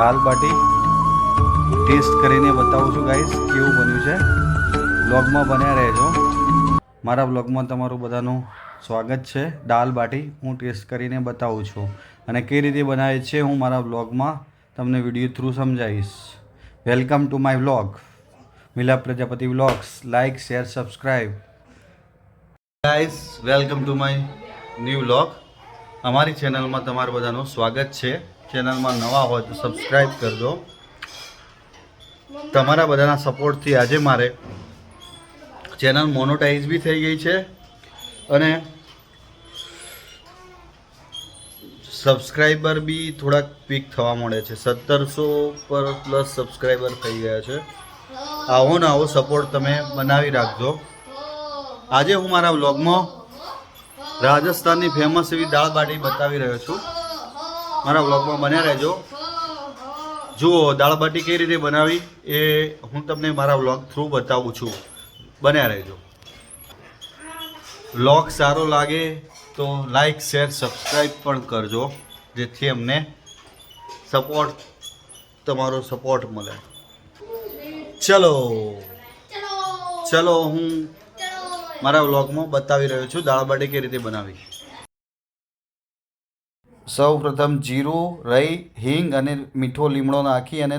દાલ બાટી test કરીને બતાવું છું ગાઈસ કેવું બન્યું છે. વ્લોગમાં બન્યા રહેજો. મારા વ્લોગમાં તમારું બધાનું સ્વાગત છે. દાલ બાટી હું ટેસ્ટ કરીને બતાવું છું અને કઈ રીતે બનાવે છે હું મારા વ્લોગમાં તમને વિડીયો થ્રુ સમજાવીશ. Welcome to my vlog Milap Prajapati vlogs. Like share subscribe. Guys welcome to my new vlog. અમારી ચેનલમાં તમારું બધાનું સ્વાગત છે. ચેનલમાં નવા હોય તો સબસ્ક્રાઈબ કરજો. તમારા બધાના સપોર્ટથી આજે મારે ચેનલ મોનોટાઈઝ બી થઈ ગઈ છે અને સબસ્ક્રાઈબર બી થોડાક પીક થવા મળે છે. 1700 પર પ્લસ સબસ્ક્રાઈબર થઈ ગયા છે. આવો ને આવો સપોર્ટ તમે બનાવી રાખજો. આજે હું મારા વ્લોગમાં રાજસ્થાનની ફેમસ એવી દાળ બાટી બતાવી રહ્યો છું. મારા વ્લોગમાં બન્યા રહેજો. જુઓ દાળ બાટી કઈ રીતે બનાવી એ હું તમને મારા વ્લોગ થ્રુ બતાવું છું. બન્યા રહેજો. વ્લોગ સારો લાગે તો લાઈક શેર સબસ્ક્રાઈબ પણ કરજો જેથી અમને તમારો સપોર્ટ મળે. ચલો હું મારા વ્લોગમાં બતાવી રહ્યો છું દાળ બાટી કઈ રીતે બનાવી. સૌ પ્રથમ જીરું, રાઈ, હિંગ અને મીઠો લીમડો નાખી અને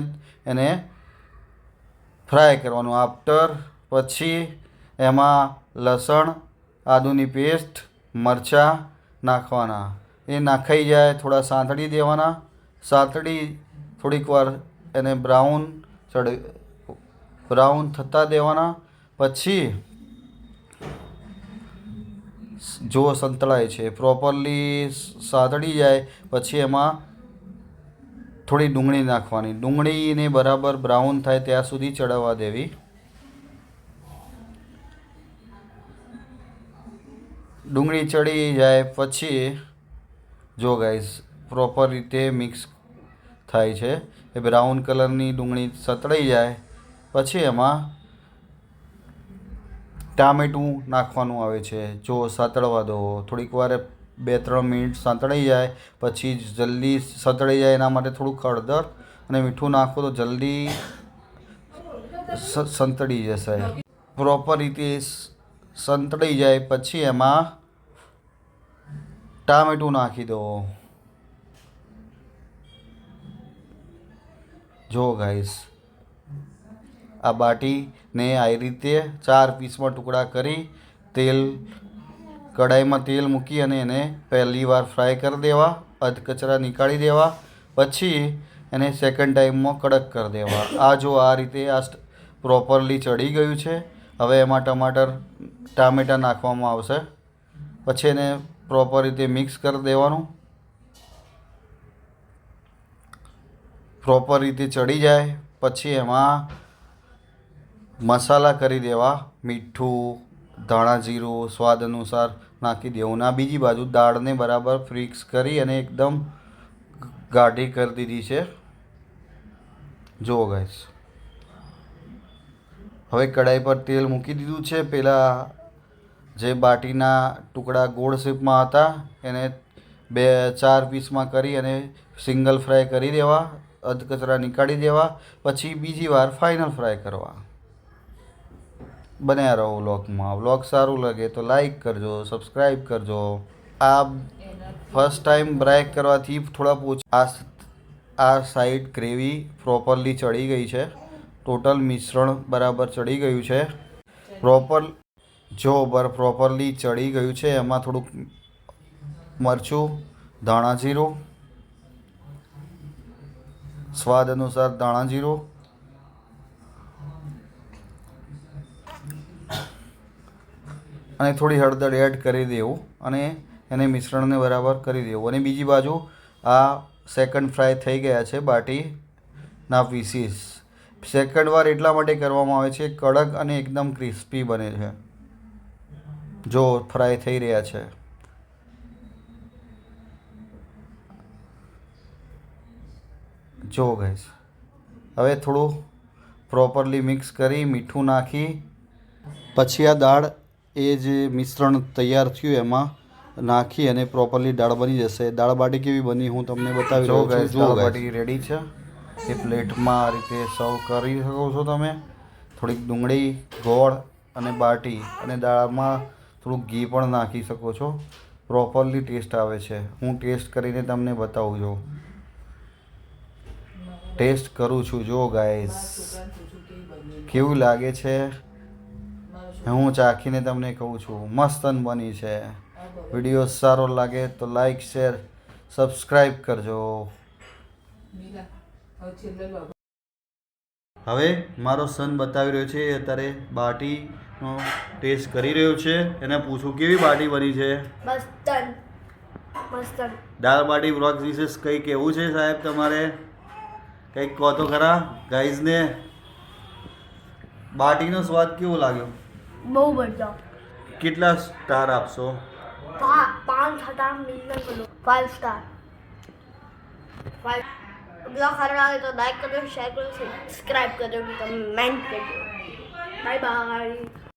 એને ફ્રાય કરવાનું. આફ્ટર પછી એમાં લસણ, આદુની પેસ્ટ, મરચાં નાખવાના. એ નાખાઈ જાય થોડા સાંતળી દેવાના. સાંતળી થોડીક વાર એને બ્રાઉન થતાં દેવાના. પછી જો સંતળાય છે પ્રોપરલી સાંતળી જાય પછી એમાં થોડી ડુંગળી નાખવાની. ડુંગળીને બરાબર બ્રાઉન થાય ત્યાં સુધી ચડવા દેવી. ડુંગળી ચડી જાય પછી જો ગાઈસ પ્રોપર રીતે મિક્સ થાય છે. એ બ્રાઉન કલરની ડુંગળી સતળાઈ જાય પછી એમાં ટામેટું નાખવાનું આવે છે. જો સાતળવા દો થોડીક વાર 2-3 મિનિટ સાંતળાઈ જાય પછી જલ્દી સતળાઈ જાય એના માટે થોડુંક હળદર અને મીઠું નાખો તો જલ્દી સંતળી જશે. પ્રોપર રીતે સંતળાઈ જાય પછી એમાં ટામેટું નાખી દો. જો ગાઈસ આ બાટીને આ રીતે 4 પીસમાં ટુકડા કરી કઢાઈમાં તેલ મૂકી અને એને પહેલી વાર ફ્રાય કરી દેવા. અધકચરા નીકાળી દેવા. પછી એને સેકન્ડ ટાઈમમાં કડક કરી દેવા. આ જો આ રીતે આ પ્રોપરલી ચડી ગયું છે. હવે એમાં ટામેટાં નાખવામાં આવશે. પછી એને પ્રોપર રીતે મિક્સ કરી દેવાનું. પ્રોપર રીતે ચડી જાય પછી એમાં મસાલા કરી દેવા. મીઠું, ધાણા જીરું સ્વાદ અનુસાર નાખી દેવું. ના બીજી બાજુ દાળને બરાબર મિક્સ કરી અને એકદમ ગાઢી કરી દીધી છે. જુઓ ગાઈસ હવે કઢાઈ પર તેલ મૂકી દીધું છે. પહેલાં જે બાટીના ટુકડા ગોળ શેપમાં હતા એને 2-4 પીસમાં કરી અને સિંગલ ફ્રાય કરી દેવા. અધકચરા નીકાળી દેવા. પછી બીજી વાર ફાઇનલ ફ્રાય કરવા. બન્યા રહો વ્લોગમાં. વ્લોગ સારું લાગે તો લાઈક કરજો, સબસ્ક્રાઈબ કરજો. આ ફર્સ્ટ ટાઈમ બ્રેક કરવાથી થોડા આ સાઈડ ગ્રેવી પ્રોપરલી ચડી ગઈ છે. ટોટલ મિશ્રણ બરાબર ચડી ગયું છે. પ્રોપરલી ચડી ગયું છે. એમાં થોડુંક મરચું, ધાણા જીરું, સ્વાદ અનુસાર ધાણા જીરું અને થોડી હળદર એડ કરી દેવું અને એને મિશ્રણને બરાબર કરી દેવું. અને બીજી બાજુ આ સેકન્ડ ફ્રાય થઈ ગયા છે બાટીના પીસીસ. સેકન્ડ વાર એટલા માટે કરવામાં આવે છે કડક અને એકદમ ક્રિસ્પી બને છે. જો ફ્રાય થઈ રહ્યા છે. જો ગાઈસ હવે થોડું પ્રોપરલી મિક્સ કરી મીઠું નાખી પછી આ દાળ એ જે મિશ્રણ તૈયાર થયું એમાં નાખી અને પ્રોપરલી દાળ બની જશે. દાળ બાટી કેવી બની હું તમને બતાવી રહ્યો છું. દાળ બાટી રેડી છે. એ પ્લેટમાં આ રીતે સર્વ કરી શકો છો તમે. થોડીક ડુંગળી, ગોળ અને બાટી અને દાળમાં થોડુંક ઘી પણ નાખી શકો છો. પ્રોપરલી ટેસ્ટ આવે છે. હું ટેસ્ટ કરીને તમને બતાવું છું. ટેસ્ટ કરું છું જો ગાઈસ કેવું લાગે છે. હું ચાખીને તમને કહું છું. મસ્તન બની છે. વિડીયો સારો લાગે તો લાઈક, શેર, સબસ્ક્રાઈબ કરજો. હવે મારો સન બતાવી રહ્યો છે. એ અત્યારે બાટીનો ટેસ્ટ કરી રહ્યો છે. એને પૂછું કેવી બાટી બની છે. દાળ બાટી વ્લોગ વિશે કંઈ કહેવું છે સાહેબ તમારે? કંઈક કહો તો ખરા ગાઈઝને. બાટીનો સ્વાદ કેવો લાગ્યો? બહુ બધો. કેટલા સ્ટાર આપશો? 5 સ્ટાર મિનિમમ કરો. 5 સ્ટાર. 5 બ્લોગ સારો લાગે તો લાઈક કરજો, શેર કરજો, સબસ્ક્રાઇબ કરજો, કમેન્ટ કરજો. Bye bye.